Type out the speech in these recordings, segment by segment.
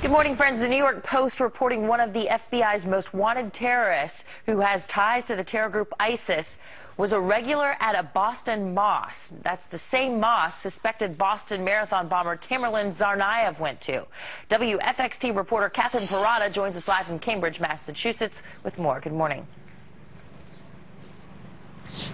Good morning, friends. The New York Post reporting one of the FBI's most wanted terrorists who has ties to the terror group ISIS was a regular at a Boston mosque. That's the same mosque suspected Boston Marathon bomber Tamerlan Tsarnaev went to. WFXT reporter Catherine Parada joins us live from Cambridge, Massachusetts with more. Good morning.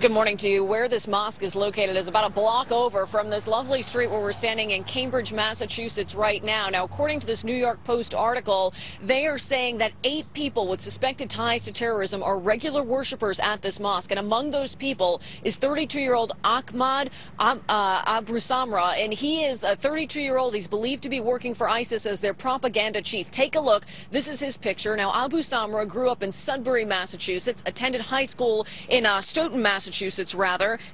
Good morning to you. Where this mosque is located is about a block over from this lovely street where we're standing in Cambridge, Massachusetts right now. Now, according to this New York Post article, they are saying that 8 people with suspected ties to terrorism are regular worshipers at this mosque. And among those people is 32-year-old Ahmad Abu Samra. And he is a 32-year-old. He's believed to be working for ISIS as their propaganda chief. Take a look. This is his picture. Now, Abu Samra grew up in Sudbury, Massachusetts, attended high school in Stoughton, Massachusetts,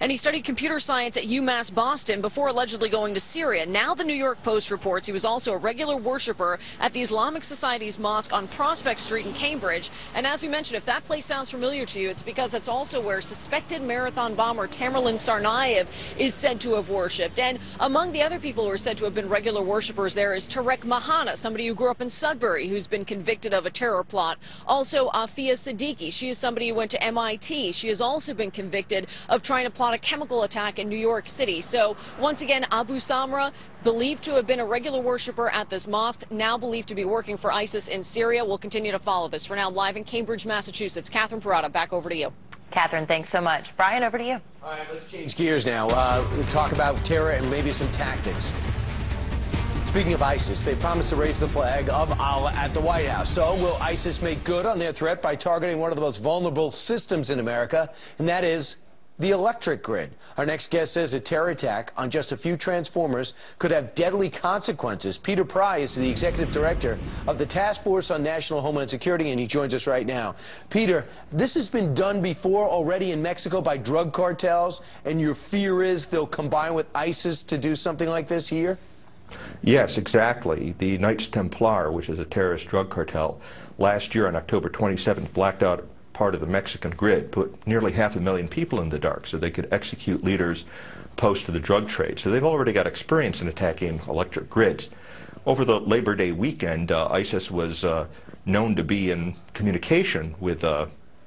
and he studied computer science at UMass Boston before allegedly going to Syria. Now the New York Post reports he was also a regular worshiper at the Islamic Society's mosque on Prospect Street in Cambridge. And as we mentioned, if that place sounds familiar to you, it's because that's also where suspected marathon bomber Tamerlan Tsarnaev is said to have worshipped. And among the other people who are said to have been regular worshipers there is Tarek Mahana, somebody who grew up in Sudbury, who's been convicted of a terror plot. Also, Afia Siddiqui, she is somebody who went to MIT. She has also been convicted of trying to plot a chemical attack in New York City. So once again, Abu Samra, believed to have been a regular worshiper at this mosque, now believed to be working for ISIS in Syria. We'll continue to follow this. For now, live in Cambridge, Massachusetts, Catherine Parada, back over to you. Catherine, thanks so much. Brian, over to you. All right, let's change gears now. Talk about terror and maybe some tactics. Speaking of ISIS, they promised to raise the flag of Allah at the White House. So will ISIS make good on their threat by targeting one of the most vulnerable systems in America, and that is the electric grid? Our next guest says a terror attack on just a few transformers could have deadly consequences. Peter Pry is the executive director of the Task Force on National Homeland Security, and he joins us right now. Peter, this has been done before already in Mexico by drug cartels, and your fear is they'll combine with ISIS to do something like this here? Yes, exactly. The Knights Templar, which is a terrorist drug cartel, last year on October 27th blacked out part of the Mexican grid, put nearly 500,000 people in the dark so they could execute leaders opposed to the drug trade. So they've already got experience in attacking electric grids. Over the Labor Day weekend, ISIS was known to be in communication with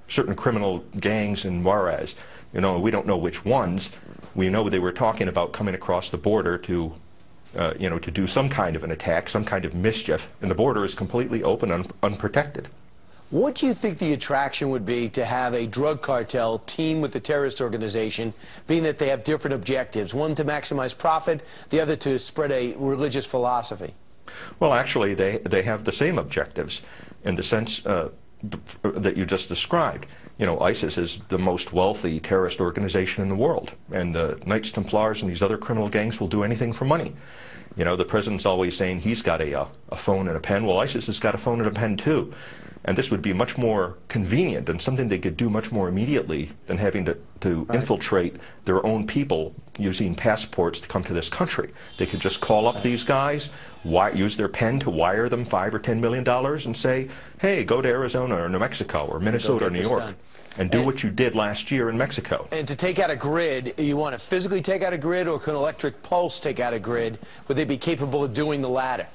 certain criminal gangs in Juarez. You know, we don't know which ones. We know they were talking about coming across the border to to do some kind of an attack, some kind of mischief, and the border is completely open and unprotected. What do you think the attraction would be to have a drug cartel team with the terrorist organization, being that they have different objectives, one to maximize profit, the other to spread a religious philosophy? Well, actually, they have the same objectives in the sense that you just described. You know, ISIS is the most wealthy terrorist organization in the world, and the Knights Templars and these other criminal gangs will do anything for money. You know, the president's always saying he's got a phone and a pen. Well, ISIS has got a phone and a pen, too. And this would be much more convenient and something they could do much more immediately than having to infiltrate their own people using passports to come to this country. They could just call up these guys, use their pen to wire them $5 or $10 million and say, hey, go to Arizona or New Mexico or Minnesota or New York and do what you did last year in Mexico. And to take out a grid, you want to physically take out a grid, or can electric pulse take out a grid? Would they be capable of doing the latter?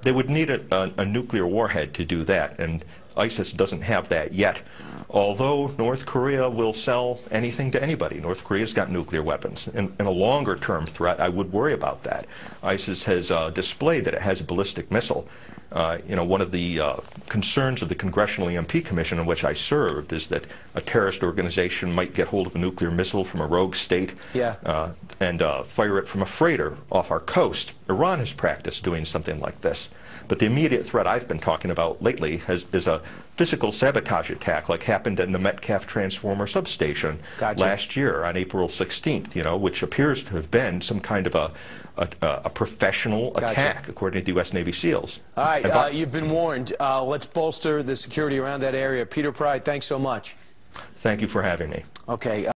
They would need a nuclear warhead to do that, and ISIS doesn't have that yet. Although North Korea will sell anything to anybody. North Korea's got nuclear weapons. In a longer-term threat, I would worry about that. ISIS has displayed that it has a ballistic missile. You know, one of the concerns of the Congressional EMP Commission in which I served is that a terrorist organization might get hold of a nuclear missile from a rogue state and fire it from a freighter off our coast. Iran has practiced doing something like this. But the immediate threat I've been talking about lately is a physical sabotage attack like happened in the Metcalf Transformer substation last year on April 16th, you know, which appears to have been some kind of a professional attack, according to the U.S. Navy SEALs. All right, you've been warned. Let's bolster the security around that area. Peter Pry, thanks so much. Thank you for having me. Okay.